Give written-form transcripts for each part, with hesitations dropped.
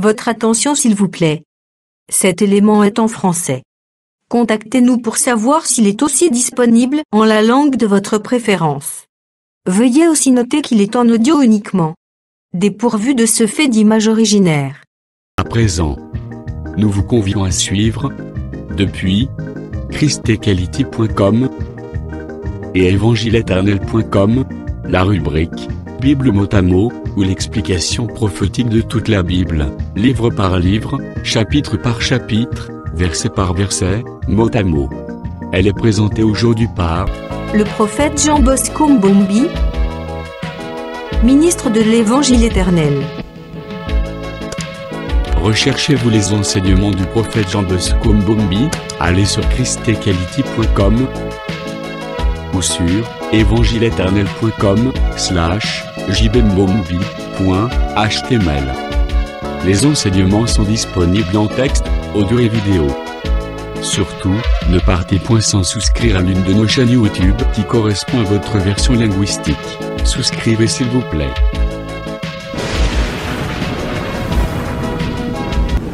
Votre attention s'il vous plaît. Cet élément est en français. Contactez-nous pour savoir s'il est aussi disponible en la langue de votre préférence. Veuillez aussi noter qu'il est en audio uniquement. Dépourvu de ce fait d'image originaire. À présent, nous vous convions à suivre, depuis christequality.com et evangileeternel.com, la rubrique Bible mot à mot, ou l'explication prophétique de toute la Bible, livre par livre, chapitre par chapitre, verset par verset, mot à mot. Elle est présentée aujourd'hui par le prophète Jean Bosco Mbombi, ministre de l'Évangile éternel. Recherchez-vous les enseignements du prophète Jean Bosco Mbombi, allez sur christequality.com ou sur evangileeternel.com/jbmbombi.html. Les enseignements sont disponibles en texte, audio et vidéo. Surtout, ne partez point sans souscrire à l'une de nos chaînes YouTube qui correspond à votre version linguistique. Souscrivez s'il vous plaît.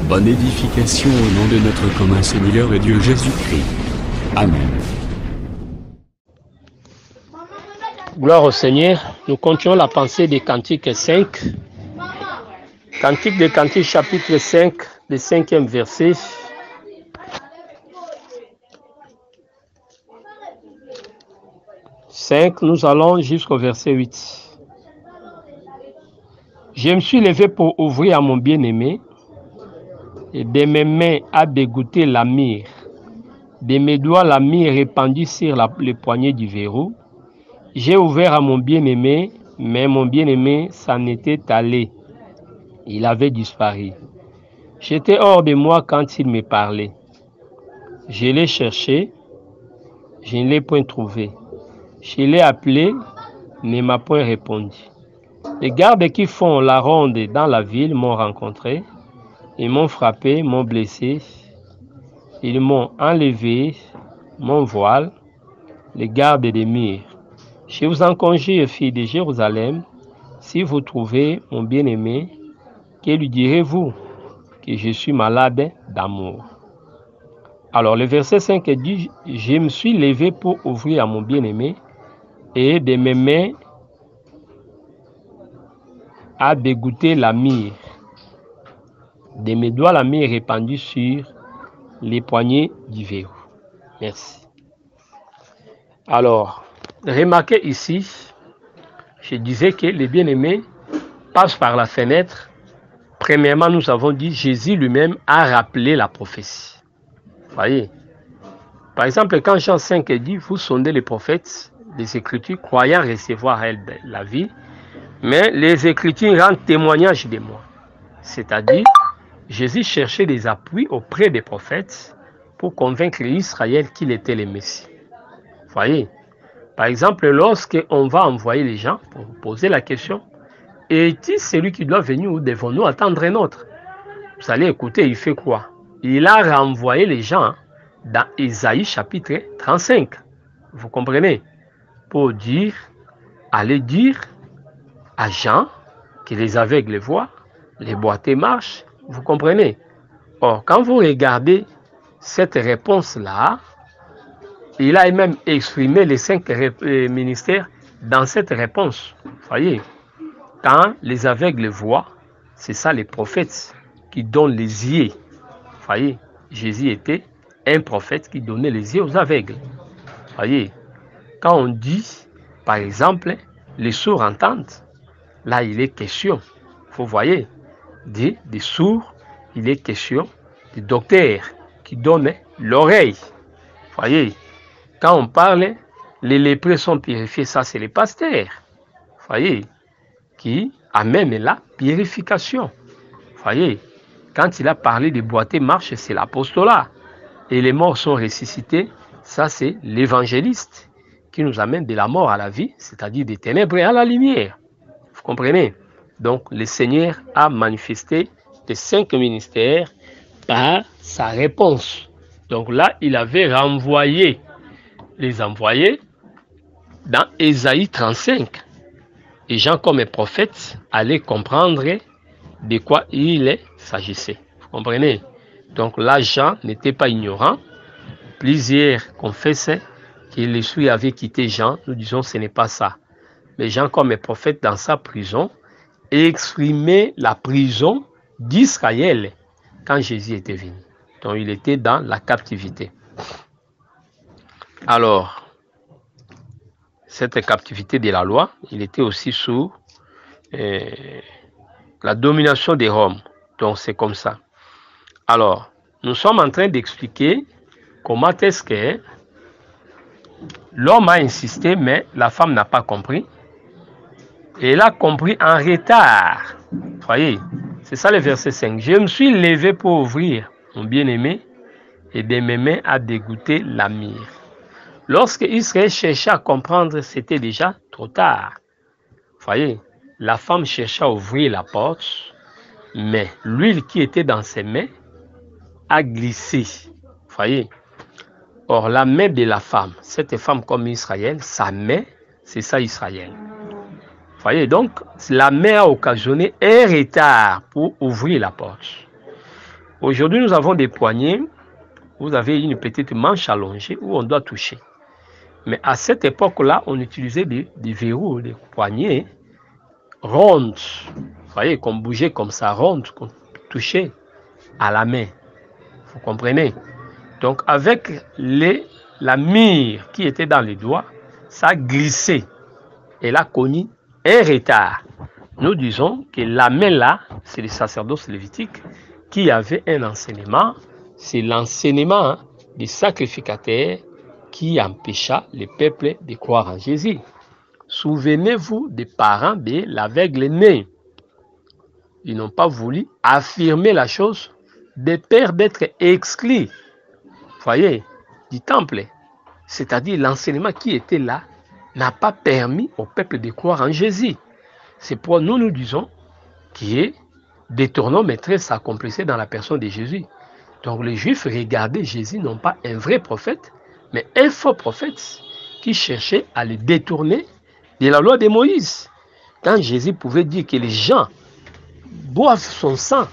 Bonne édification au nom de notre commun Seigneur et Dieu Jésus-Christ. Amen. Gloire au Seigneur, nous continuons la pensée des Cantiques 5. Cantique des Cantiques chapitre 5, le 5e verset. Nous allons jusqu'au verset 8. Je me suis levé pour ouvrir à mon bien-aimé, et de mes mains a dégoûté la myrrhe, de mes doigts la myrrhe répandue sur le poignet du verrou. J'ai ouvert à mon bien-aimé, mais mon bien-aimé s'en était allé. Il avait disparu. J'étais hors de moi quand il me parlait. Je l'ai cherché, je ne l'ai point trouvé. Je l'ai appelé, ne m'a point répondu. Les gardes qui font la ronde dans la ville m'ont rencontré. Ils m'ont frappé, m'ont blessé. Ils m'ont enlevé mon voile, les gardes des murs. Je vous en conjure, filles de Jérusalem, si vous trouvez mon bien-aimé, que lui direz-vous que je suis malade d'amour? Alors le verset 5 dit, je me suis levé pour ouvrir à mon bien-aimé, et de mes mains a dégoûté la myrrhe. De mes doigts la myrrhe répandue sur les poignets du verrou. Merci. Alors, remarquez ici, je disais que le bien-aimé passe par la fenêtre. Premièrement, nous avons dit Jésus lui-même a rappelé la prophétie. Voyez. Par exemple, quand Jean 5 dit, vous sondez les prophètes, les Écritures, croyant recevoir elle la vie, mais les Écritures rendent témoignage de moi. C'est-à-dire, Jésus cherchait des appuis auprès des prophètes pour convaincre Israël qu'il était le Messie. Voyez. Par exemple, lorsqu'on va envoyer les gens pour poser la question, est-il celui qui doit venir ou devons-nous attendre un autre? Vous allez écouter, il fait quoi? Il a renvoyé les gens dans Ésaïe chapitre 35. Vous comprenez? Pour dire, aller dire à Jean que les aveugles voient, les boiteux marchent. Vous comprenez? Or, quand vous regardez cette réponse-là, il a même exprimé les 5 ministères dans cette réponse. Voyez, quand les aveugles voient, c'est ça les prophètes qui donnent les yeux. Voyez, Jésus était un prophète qui donnait les yeux aux aveugles. Voyez, quand on dit, par exemple, les sourds entendent, là il est question, vous voyez, des sourds, il est question des docteurs qui donnent l'oreille. Voyez, quand on parle, les lépreux sont purifiés, ça c'est les pasteurs. Voyez, qui amènent la purification. Voyez, quand il a parlé des boiteux marches, c'est l'apostolat. Et les morts sont ressuscités, ça c'est l'évangéliste qui nous amène de la mort à la vie, c'est-à-dire des ténèbres à la lumière. Vous comprenez? Donc le Seigneur a manifesté les 5 ministères par sa réponse. Donc là, il avait renvoyé les envoyés dans Ésaïe 35. Et Jean, comme prophète, allait comprendre de quoi il s'agissait. Vous comprenez? Donc là, Jean n'était pas ignorant. Plusieurs confessaient que l'esprit avait quitté Jean. Nous disons que ce n'est pas ça. Mais Jean, comme est prophète dans sa prison, exprimait la prison d'Israël quand Jésus était venu. Donc il était dans la captivité. Alors, cette captivité de la loi, il était aussi sous la domination des Roms. Donc c'est comme ça. Alors, nous sommes en train d'expliquer comment est-ce que l'homme a insisté, mais la femme n'a pas compris. Et elle a compris en retard. Vous voyez, c'est ça le verset 5. Je me suis levé pour ouvrir mon bien-aimé et de mes mains à dégoûter la myrrhe. Lorsque Israël cherchait à comprendre, c'était déjà trop tard. Vous voyez, la femme cherchait à ouvrir la porte, mais l'huile qui était dans ses mains a glissé. Vous voyez. Or, la main de la femme, cette femme comme Israël, sa main, c'est ça Israël. Vous voyez, donc, la main a occasionné un retard pour ouvrir la porte. Aujourd'hui, nous avons des poignées. Vous avez une petite manche allongée où on doit toucher. Mais à cette époque-là, on utilisait des verrous, des poignées rondes. Vous voyez, qu'on bougeait comme ça, rondes, qu'on touchait à la main. Vous comprenez? Donc, avec la myrrhe qui était dans les doigts, ça a glissé. Elle a connu un retard. Nous disons que la main là, c'est le sacerdoce lévitique qui avait un enseignement. C'est l'enseignement des sacrificateurs qui empêcha le peuple de croire en Jésus. Souvenez-vous des parents de l'aveugle né. Ils n'ont pas voulu affirmer la chose de peur d'être exclus. Voyez, du temple. C'est-à-dire l'enseignement qui était là n'a pas permis au peuple de croire en Jésus. C'est pourquoi nous disons que détournons maîtresse s'accomplissait dans la personne de Jésus. Donc les Juifs regardaient Jésus non pas un vrai prophète, mais un faux prophète qui cherchait à le détourner de la loi de Moïse. Quand Jésus pouvait dire que les gens boivent son sang,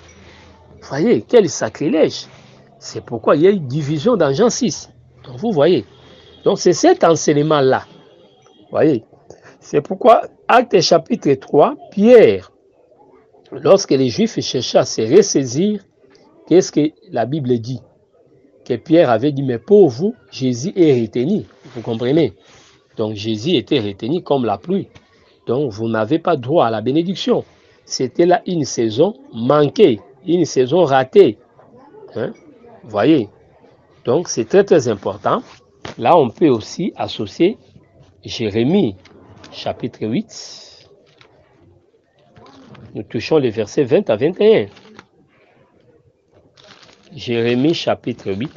voyez, quel sacrilège. C'est pourquoi il y a eu division dans Jean 6. Donc vous voyez. Donc c'est cet enseignement-là. Voyez. C'est pourquoi, Actes chapitre 3, Pierre, lorsque les Juifs cherchaient à se ressaisir, qu'est-ce que la Bible dit? Que Pierre avait dit, mais pour vous, Jésus est retenu. Vous comprenez? Donc Jésus était retenu comme la pluie. Donc vous n'avez pas droit à la bénédiction. C'était là une saison manquée, une saison ratée. Hein? Voyez. Donc c'est très très important. Là on peut aussi associer Jérémie chapitre 8. Nous touchons les versets 20 à 21. Jérémie chapitre 8.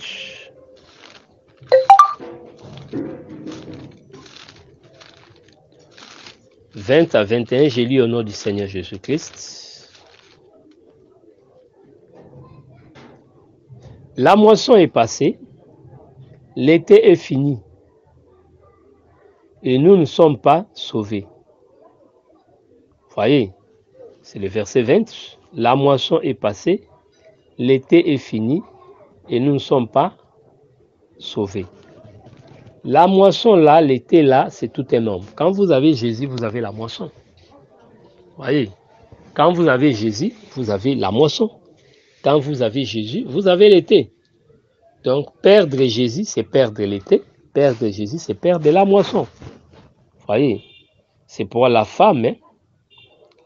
« 20 à 21, j'ai lu au nom du Seigneur Jésus-Christ. La moisson est passée, l'été est fini, et nous ne sommes pas sauvés. » Voyez, c'est le verset 20. La moisson est passée, l'été est fini, et nous ne sommes pas sauvés. La moisson là, l'été là, c'est tout un homme. Quand vous avez Jésus, vous avez la moisson. Voyez, quand vous avez Jésus, vous avez la moisson. Quand vous avez Jésus, vous avez l'été. Donc, perdre Jésus, c'est perdre l'été. Perdre Jésus, c'est perdre la moisson. Voyez, c'est pour la femme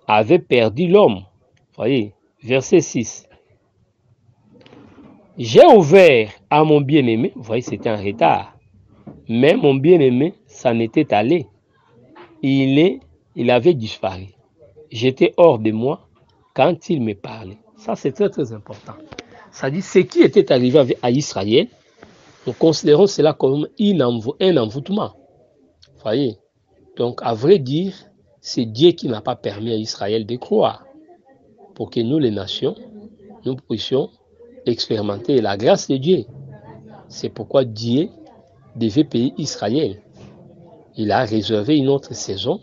avait perdu l'homme. Voyez, verset 6. J'ai ouvert à mon bien-aimé. Vous voyez, c'était un retard. Mais mon bien-aimé s'en était allé. Il avait disparu. J'étais hors de moi quand il me parlait. Ça, c'est très, très important. Ça dit, ce qui était arrivé à Israël, nous considérons cela comme un envoûtement. Vous voyez? Donc, à vrai dire, c'est Dieu qui n'a pas permis à Israël de croire. Pour que nous, les nations, nous puissions expérimenter la grâce de Dieu. C'est pourquoi Dieu devait payer Israël. Il a réservé une autre saison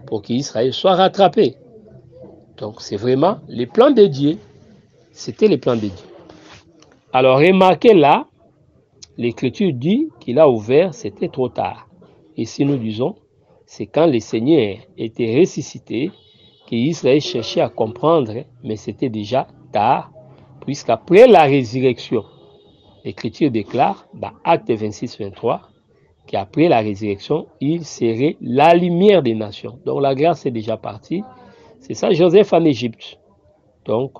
pour qu'Israël soit rattrapé. Donc c'est vraiment les plans de Dieu. C'était les plans de Dieu. Alors remarquez là, l'Écriture dit qu'il a ouvert, c'était trop tard. Ici nous disons, c'est quand le Seigneur était ressuscité qu'Israël cherchait à comprendre, mais c'était déjà tard, puisqu'après la résurrection, l'Écriture déclare dans Acte 26-23 qu'après la résurrection, il serait la lumière des nations. Donc la grâce est déjà partie. C'est ça Joseph en Égypte. Donc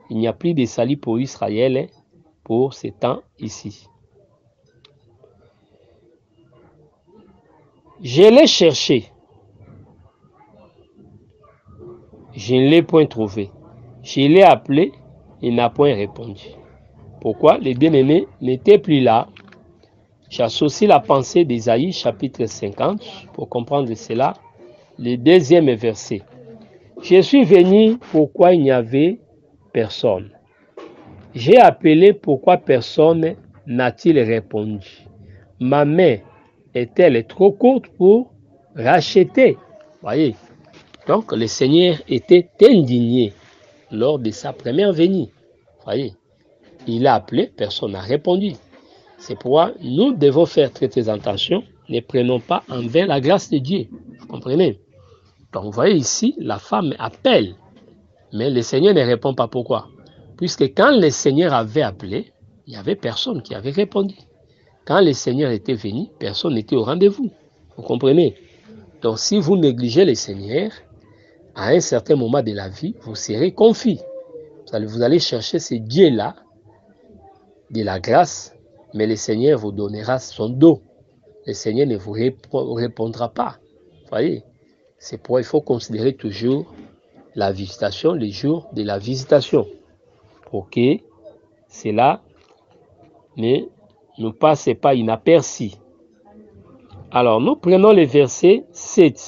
il n'y a plus de salut pour Israël pour ces temps ici. Je l'ai cherché. Je ne l'ai point trouvé. Je l'ai appelé, il n'a point répondu. Pourquoi? Les bien-aimés n'étaient plus là. J'associe la pensée d'Ésaïe, chapitre 50, pour comprendre cela, le deuxième verset. Je suis venu, pourquoi il n'y avait personne? J'ai appelé, pourquoi personne n'a-t-il répondu? Ma main est-elle trop courte pour racheter? Voyez. Donc le Seigneur était indigné lors de sa première venue. Voyez. Il a appelé, personne n'a répondu. C'est pourquoi nous devons faire très très attention. Ne prenons pas en vain la grâce de Dieu. Vous comprenez? Donc vous voyez ici, la femme appelle, mais le Seigneur ne répond pas. Pourquoi? Puisque quand le Seigneur avait appelé, il n'y avait personne qui avait répondu. Quand le Seigneur était venu, personne n'était au rendez-vous. Vous comprenez? Donc si vous négligez le Seigneur, à un certain moment de la vie, vous serez confus. Vous allez chercher ce Dieu-là, de la grâce, mais le Seigneur vous donnera son dos. Le Seigneur ne vous répondra pas. Vous voyez? C'est pourquoi il faut considérer toujours la visitation, les jours de la visitation, pour que cela ne nous passe pas inaperçu. Alors, nous prenons le verset 7.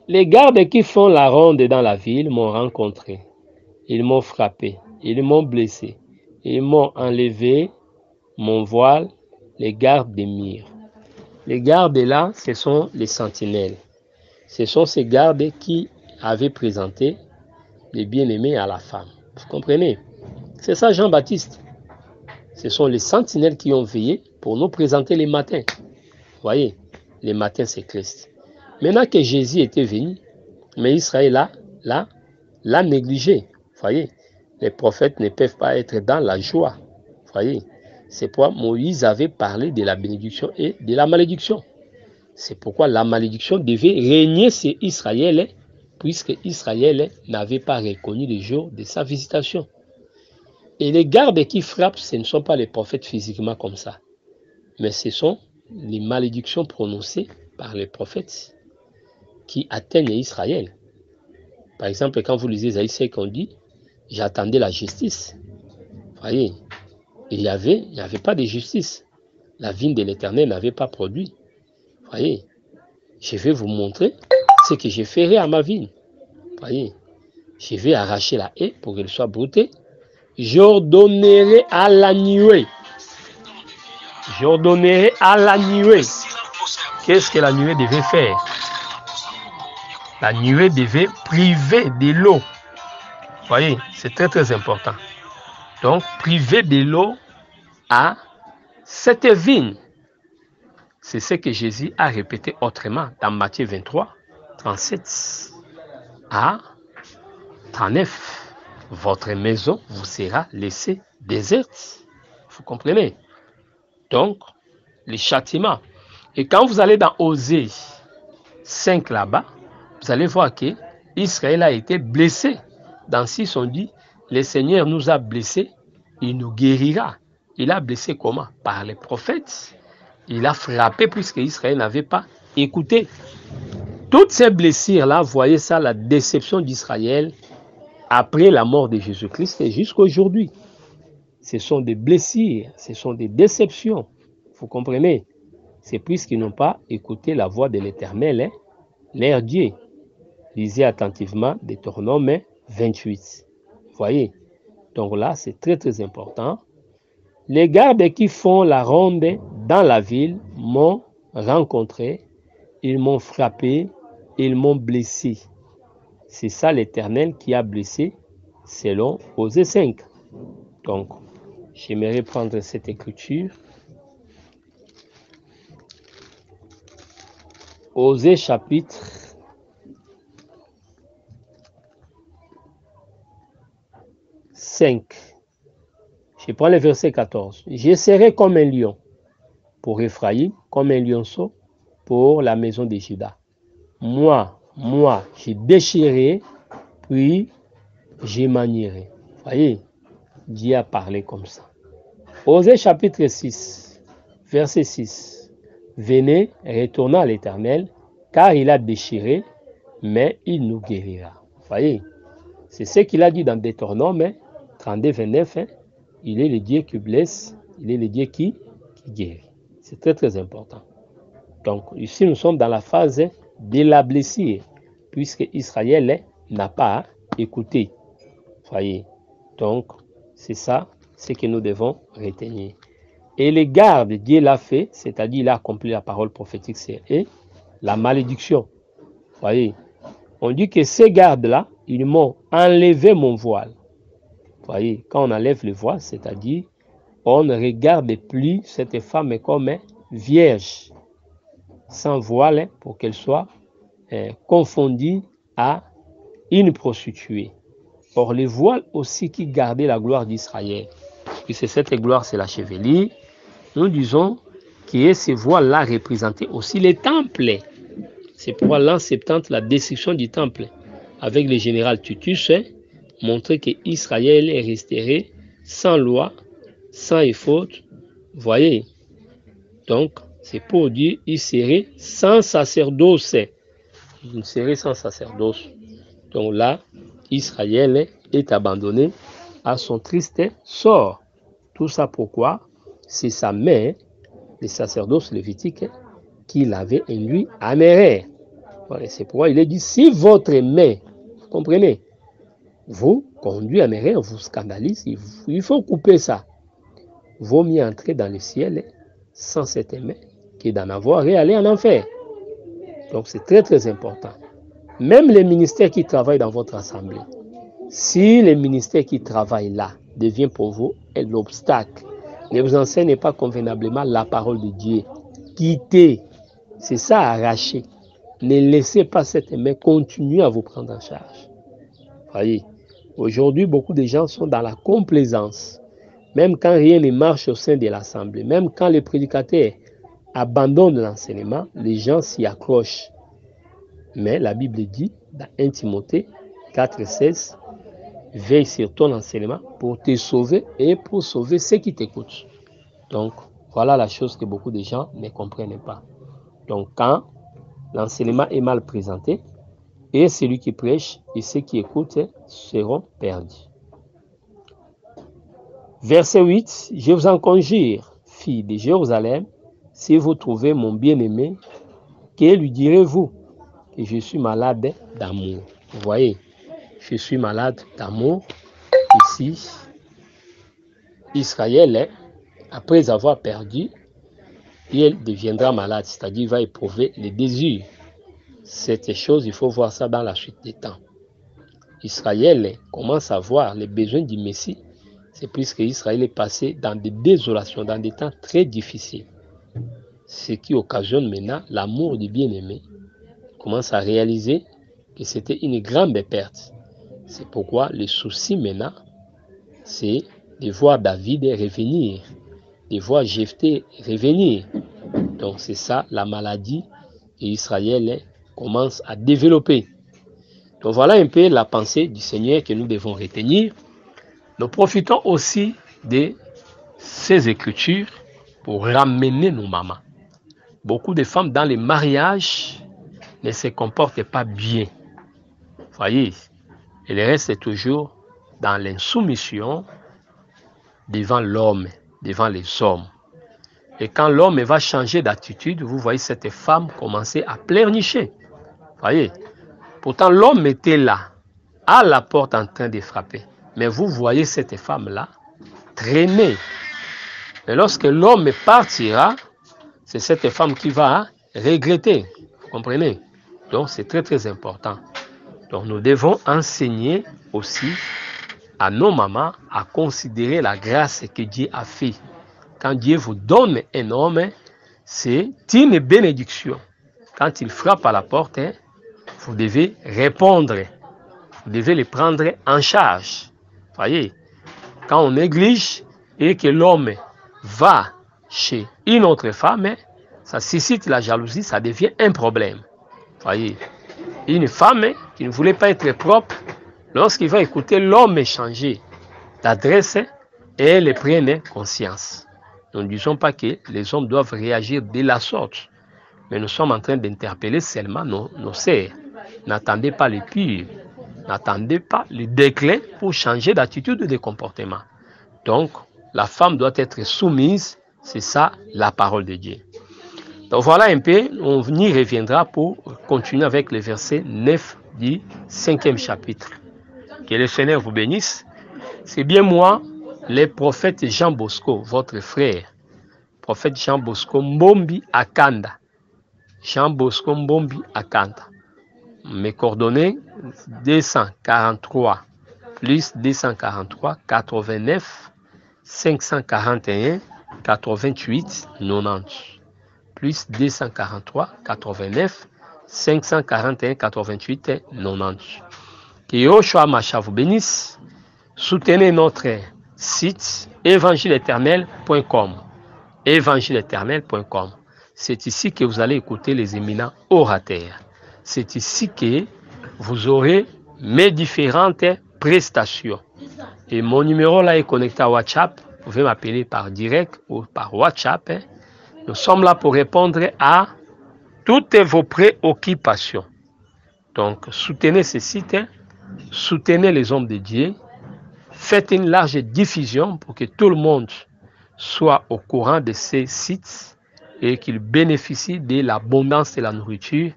Les gardes qui font la ronde dans la ville m'ont rencontré. Ils m'ont frappé, ils m'ont blessé, ils m'ont enlevé mon voile, les gardes des murs. Les gardes là, ce sont les sentinelles. Ce sont ces gardes qui avaient présenté les bien-aimés à la femme. Vous comprenez? C'est ça Jean-Baptiste. Ce sont les sentinelles qui ont veillé pour nous présenter les matins. Vous voyez, les matins c'est Christ. Maintenant que Jésus était venu, mais Israël l'a négligé. Vous voyez, les prophètes ne peuvent pas être dans la joie. Vous voyez, c'est pourquoi Moïse avait parlé de la bénédiction et de la malédiction. C'est pourquoi la malédiction devait régner sur Israël, puisque Israël n'avait pas reconnu le jour de sa visitation. Et les gardes qui frappent, ce ne sont pas les prophètes physiquement comme ça, mais ce sont les malédictions prononcées par les prophètes qui atteignent Israël. Par exemple, quand vous lisez Isaïe 5, on dit « J'attendais la justice ». Vous voyez, il n'y avait pas de justice. La vigne de l'Éternel n'avait pas produit. Vous voyez, je vais vous montrer ce que je ferai à ma vigne. Vous voyez, je vais arracher la haie pour qu'elle soit broutée. J'ordonnerai à la nuée. J'ordonnerai à la nuée. Qu'est-ce que la nuée devait faire? La nuée devait priver de l'eau. Vous voyez, c'est très très important. Donc, priver de l'eau à cette vigne. C'est ce que Jésus a répété autrement dans Matthieu 23, 37 à 39. Votre maison vous sera laissée déserte. Vous comprenez? Donc, les châtiments. Et quand vous allez dans Osée 5 là-bas, vous allez voir que Israël a été blessé. Dans 6, on dit, le Seigneur nous a blessés, il nous guérira. Il a blessé comment? Par les prophètes. Il a frappé puisque Israël n'avait pas écouté. Toutes ces blessures-là, voyez ça, la déception d'Israël après la mort de Jésus-Christ et jusqu'à aujourd'hui. Ce sont des blessures, ce sont des déceptions. Vous comprenez? C'est puisqu'ils n'ont pas écouté la voix de l'Éternel, leur Dieu. Lisez attentivement Deutéronome 28. Voyez? Donc là, c'est très très important. Les gardes qui font la ronde dans la ville m'ont rencontré, ils m'ont frappé, ils m'ont blessé. C'est ça l'Éternel qui a blessé selon Osée 5. Donc, j'aimerais prendre cette écriture. Osée chapitre 5. Je prends le verset 14. Je serai comme un lion pour Ephraïm, comme un lionceau pour la maison de Juda. Moi, je déchirerai, puis je manierai. Voyez, Dieu a parlé comme ça. Osée chapitre 6, verset 6. Venez, retournons à l'Éternel, car il a déchiré, mais il nous guérira. Voyez, c'est ce qu'il a dit dans Deutéronome 32, 29. Il est le Dieu qui blesse, il est le Dieu qui guérit. C'est très très important. Donc ici nous sommes dans la phase de la blessure, puisque Israël n'a pas écouté. Voyez, donc c'est ça, ce que nous devons retenir. Et les gardes, Dieu l'a fait, c'est-à-dire il a accompli la parole prophétique, c'est la malédiction. Voyez, on dit que ces gardes-là, ils m'ont enlevé mon voile. Voyez, quand on enlève le voile, c'est-à-dire on ne regarde plus cette femme comme vierge, sans voile, pour qu'elle soit confondue à une prostituée. Or, le voile aussi qui gardait la gloire d'Israël, puisque cette gloire, c'est la chevelure, nous disons que ces voiles-là représentaient aussi les temples. C'est pourquoi l'an 70, la destruction du temple, avec le général Titus, montrait que Israël est resté sans loi, sans faute. Voyez, donc c'est pour dire il serait sans sacerdoce. Il serait sans sacerdoce. Donc là, Israël est abandonné à son triste sort. Tout ça pourquoi? C'est sa mère, le sacerdoce lévitique, qui l'avait en lui améraire. Voilà, c'est pourquoi il est dit, si votre main, vous comprenez, vous conduit à améraire, vous scandalise, il faut couper ça. Vaut mieux entrer dans le ciel sans cette main que d'en avoir et aller en enfer. Donc c'est très très important. Même les ministères qui travaillent dans votre assemblée, si les ministères qui travaillent là devient pour vous l'obstacle, ne vous enseignez pas convenablement la parole de Dieu. Quittez, c'est ça arracher. Ne laissez pas cette main continuer à vous prendre en charge. Voyez, aujourd'hui, beaucoup de gens sont dans la complaisance. Même quand rien ne marche au sein de l'assemblée, même quand les prédicateurs abandonnent l'enseignement, les gens s'y accrochent. Mais la Bible dit, dans 1 Timothée 4,16, veille sur ton enseignement pour te sauver et pour sauver ceux qui t'écoutent. Donc, voilà la chose que beaucoup de gens ne comprennent pas. Donc, quand l'enseignement est mal présenté, et celui qui prêche et ceux qui écoutent seront perdus. Verset 8, je vous en conjure, filles de Jérusalem, si vous trouvez mon bien-aimé, que lui direz-vous que je suis malade d'amour? Vous voyez, je suis malade d'amour. Ici, Israël, après avoir perdu, il deviendra malade, c'est-à-dire il va éprouver les désirs. Cette chose, il faut voir ça dans la suite des temps. Israël commence à voir les besoins du Messie. C'est puisque Israël est passé dans des désolations, dans des temps très difficiles. Ce qui occasionne maintenant l'amour du bien-aimé. Il commence à réaliser que c'était une grande perte. C'est pourquoi le souci maintenant, c'est de voir David revenir, de voir Jephthé revenir. Donc c'est ça la maladie que Israël commence à développer. Donc voilà un peu la pensée du Seigneur que nous devons retenir. Nous profitons aussi de ces écritures pour ramener nos mamans. Beaucoup de femmes dans les mariages ne se comportent pas bien. Voyez, elles restent toujours dans l'insoumission devant l'homme, devant les hommes. Et quand l'homme va changer d'attitude, vous voyez cette femme commencer à pleurnicher. Voyez, pourtant l'homme était là, à la porte en train de frapper. Mais vous voyez cette femme-là traîner. Et lorsque l'homme partira, c'est cette femme qui va regretter. Vous comprenez? Donc c'est très très important. Donc nous devons enseigner aussi à nos mamans à considérer la grâce que Dieu a fait. Quand Dieu vous donne un homme, c'est une bénédiction. Quand il frappe à la porte, vous devez répondre. Vous devez le prendre en charge. Voyez, quand on néglige et que l'homme va chez une autre femme, ça suscite la jalousie, ça devient un problème. Voyez, une femme qui ne voulait pas être propre, lorsqu'il va écouter l'homme changer d'adresse, elle prenne conscience. Nous ne disons pas que les hommes doivent réagir de la sorte, mais nous sommes en train d'interpeller seulement nos sœurs. N'attendez pas les pires, n'attendez pas le déclin pour changer d'attitude et de comportement. Donc, la femme doit être soumise, c'est ça la parole de Dieu. Donc voilà un peu, on y reviendra pour continuer avec le verset 9 du 5e chapitre. Que le Seigneur vous bénisse. C'est bien moi, le prophète Jean Bosco, votre frère. Prophète Jean Bosco Mbombi Akanda. Jean Bosco Mbombi Akanda. Mes coordonnées, 243 plus 243 89 541 88 90. Plus 243 89 541 88 90. Que Yoshua Macha vous bénisse. Soutenez notre site évangile-éternel.com. Évangile-éternel.com. C'est ici que vous allez écouter les éminents orateurs. C'est ici que vous aurez mes différentes prestations. Et mon numéro là est connecté à WhatsApp. Vous pouvez m'appeler par direct ou par WhatsApp. Nous sommes là pour répondre à toutes vos préoccupations. Donc, soutenez ce site, soutenez les hommes de Dieu, faites une large diffusion pour que tout le monde soit au courant de ces sites et qu'il bénéficie de l'abondance de la nourriture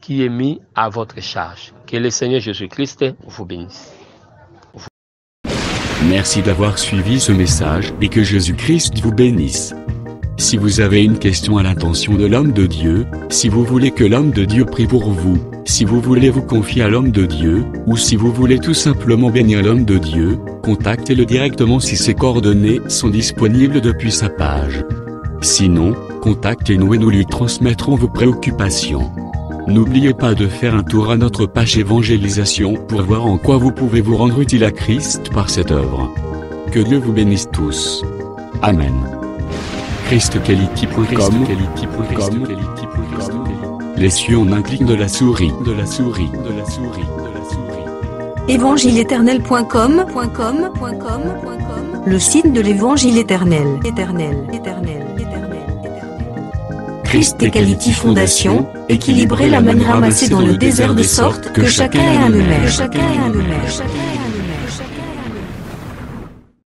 qui est mise à votre charge. Que le Seigneur Jésus-Christ vous bénisse. Merci d'avoir suivi ce message et que Jésus-Christ vous bénisse. Si vous avez une question à l'intention de l'homme de Dieu, si vous voulez que l'homme de Dieu prie pour vous, si vous voulez vous confier à l'homme de Dieu, ou si vous voulez tout simplement bénir l'homme de Dieu, contactez-le directement si ses coordonnées sont disponibles depuis sa page. Sinon, contactez-nous et nous lui transmettrons vos préoccupations. N'oubliez pas de faire un tour à notre page évangélisation pour voir en quoi vous pouvez vous rendre utile à Christ par cette œuvre. Que Dieu vous bénisse tous. Amen. ChristQuality.com. Les cieux en un clic de la souris. Évangile-éternel.com. Le site de l'Évangile éternel. Christ et Quality Fondation, équilibrer la manne ramassée dans le désert de sorte que chacun ait un amer.